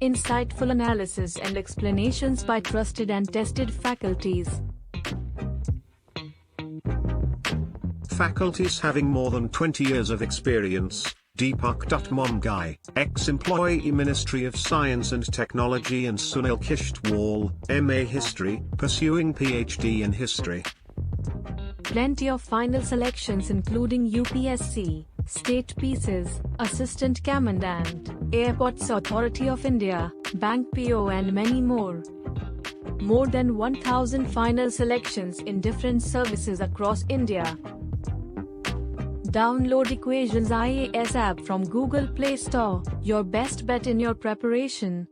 Insightful analysis and explanations by trusted and tested faculties. Faculties having more than 20 years of experience. Deepak Momgai, ex-employee Ministry of Science and Technology, and Sunil Kishtwal, MA History, pursuing PhD in History. Plenty of final selections including UPSC, State PCS, Assistant Commandant, Airports Authority of India, Bank PO and many more. More than 1,000 final selections in different services across India. Download Equations IAS app from Google Play Store, your best bet in your preparation.